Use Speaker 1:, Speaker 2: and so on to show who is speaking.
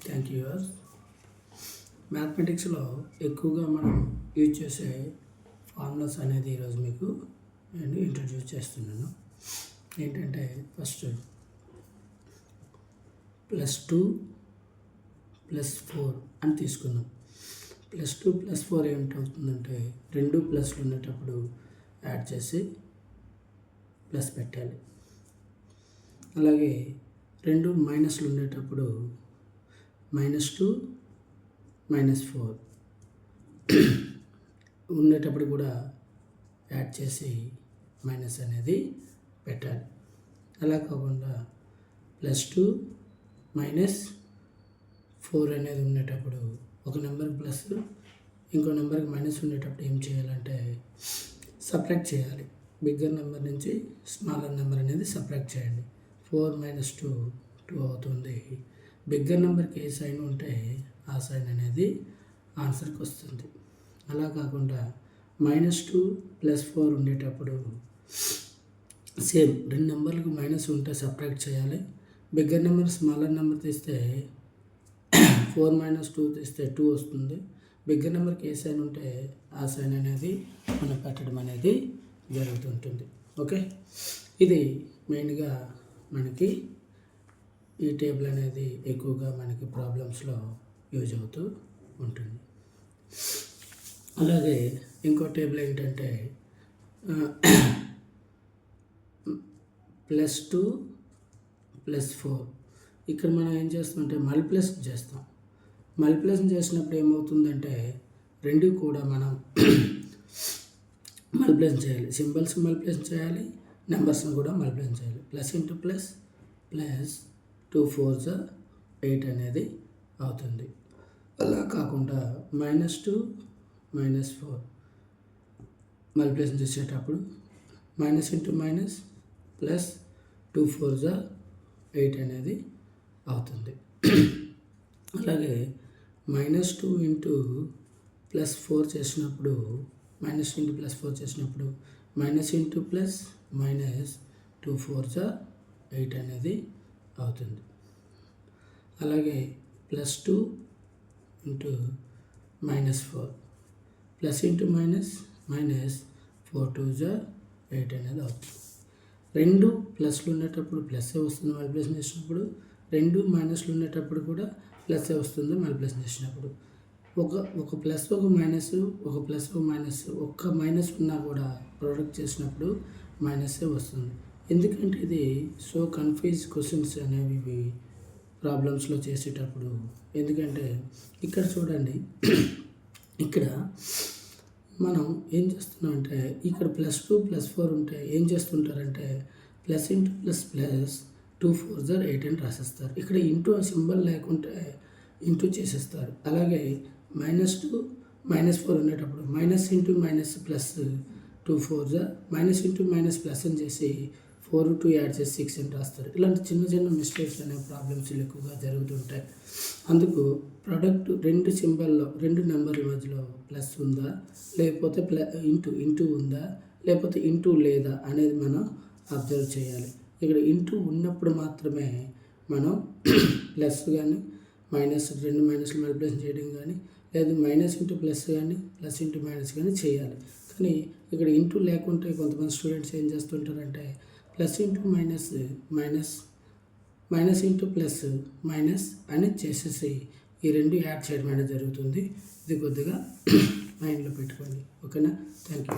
Speaker 1: Thank you. మ్యాథమెటిక్స్లో ఎక్కువగా మనం use చేసే ఫార్ములాస్ అనేది ఈరోజు మీకు నేను ఇంట్రడ్యూస్ చేస్తున్నాను. ఏంటంటే ఫస్ట్ +2 + 4 అని తీసుకుందాం. +2 + 4 ఏమిటవుతుందంటే రెండు ప్లస్లు ఉండేటప్పుడు యాడ్ చేసి ప్లస్ పెట్టాలి. అలాగే రెండు మైనస్లు ఉండేటప్పుడు -2 -4 ఉండేటప్పుడు కూడా యాడ్ చేసి మైనస్ అనేది పెట్టాలి. అలా కాకుండా +2 -4 అనేది ఉండేటప్పుడు ఒక నెంబర్కి ప్లస్ ఇంకో నెంబర్కి మైనస్ ఉండేటప్పుడు ఏం చేయాలంటే సబ్ట్రాక్ట్ చేయాలి. బిగ్గర్ నెంబర్ నుంచి స్మాలర్ నెంబర్ అనేది సబ్ట్రాక్ట్ చేయండి. 4 - 2 2 అవుతుంది. బిగ్గర్ నెంబర్కి ఏ సైన్ ఉంటే ఆ సైన్ అనేది ఆన్సర్కి వస్తుంది. అలా కాకుండా -2 + 4 ఉండేటప్పుడు సేమ్ రెండు నెంబర్లకు మైనస్ ఉంటే సబ్ట్రాక్ట్ చేయాలి. బిగ్గర్ నెంబర్ స్మాలర్ నెంబర్ తీస్తే 4 - 2 తీస్తే 2 వస్తుంది. బిగ్గర్ నెంబర్కి ఏ సైన్ ఉంటే ఆ సైన్ అనేది మనం పెట్టడం అనేది జరుగుతుంటుంది. ఓకే, ఇది మెయిన్గా మనకి ఈ టేబుల్ అనేది ఎక్కువగా మనకి ప్రాబ్లమ్స్లో యూజ్ అవుతూ ఉంటుంది. అలాగే ఇంకో టేబుల్ ఏంటంటే +2 + 4. ఇక్కడ మనం ఏం చేస్తామంటే మల్టిప్లస్ చేస్తాం. మల్టిప్లస్ చేసినప్పుడు ఏమవుతుందంటే రెండు కూడా మనం మల్టిప్లస్ చేయాలి. సింబల్స్ మల్టిప్లస్ చేయాలి, నెంబర్స్ని కూడా మల్టిప్లస్ చేయాలి. +++ 2 4s 8 అనేది అవుతుంది. అలా కాకుండా -2 -4 మల్టిప్లస్ చేసేటప్పుడు -2 4s 8 అనేది అవుతుంది. అలాగే -2 + 4 చేసినప్పుడు -2 + 4 చేసినప్పుడు -2 4s 8 అనేది అవుతుంది. అలాగే +2 -4 +(-) 4 2s 8 అనేది అవుతుంది. రెండు ప్లస్లు ఉండేటప్పుడు ప్లస్సే వస్తుంది మల్టిప్లికేషన్ చేసినప్పుడు, రెండు మైనస్లు ఉండేటప్పుడు కూడా ప్లస్సే వస్తుంది మల్టిప్లికేషన్ చేసినప్పుడు. ఒక ప్లస్ ఒక మైనస్, ఒక ప్లస్ ఒక మైనస్, ఒక్క మైనస్ ఉన్నా కూడా ప్రోడక్ట్ చేసినప్పుడు మైనస్సే వస్తుంది. ఎందుకంటే ఇది సో కన్ఫ్యూజ్ క్వశ్చన్స్ అనేవి ప్రాబ్లమ్స్లో చేసేటప్పుడు. ఎందుకంటే ఇక్కడ చూడండి, ఇక్కడ మనం ఏం చేస్తున్నామంటే ఇక్కడ +2 + 4 ఉంటే ఏం చేస్తుంటారంటే +(++ 2 4s 8 అని రాసేస్తారు. ఇక్కడ ఇంటూ సింబల్ లేకుంటే ఇంటూ చేసేస్తారు. అలాగే -2 -4 ఉండేటప్పుడు -(-) 2 4s -(-) అని చేసి 4 2 యాడ్ చేసి 6 అని రాస్తారు. ఇలాంటి చిన్న చిన్న మిస్టేక్స్ అనే ప్రాబ్లమ్స్ ఎక్కువగా జరుగుతుంటాయి. అందుకు ప్రోడక్ట్ రెండు సింబల్లో రెండు నెంబర్ల మధ్యలో ప్లస్ ఉందా, లేకపోతే ఇంటూ ఉందా, లేకపోతే ఇంటూ లేదా అనేది మనం అబ్జర్వ్ చేయాలి. ఇక్కడ ఇంటూ ఉన్నప్పుడు మాత్రమే మనం ప్లస్ కానీ మైనస్ రెండు మైనస్లు మల్టిప్లికేషన్ చేయడం కానీ, లేదు -(+ కానీ +(-) కానీ చేయాలి. కానీ ఇక్కడ ఇంటూ లేకుంటే కొంతమంది స్టూడెంట్స్ ఏం చేస్తుంటారంటే +(+) అని చేసేసి ఈ రెండు యాడ్ చేయడం అనేది జరుగుతుంది. ఇది కొద్దిగా మైండ్లో పెట్టుకోండి. ఓకేనా? Thank you.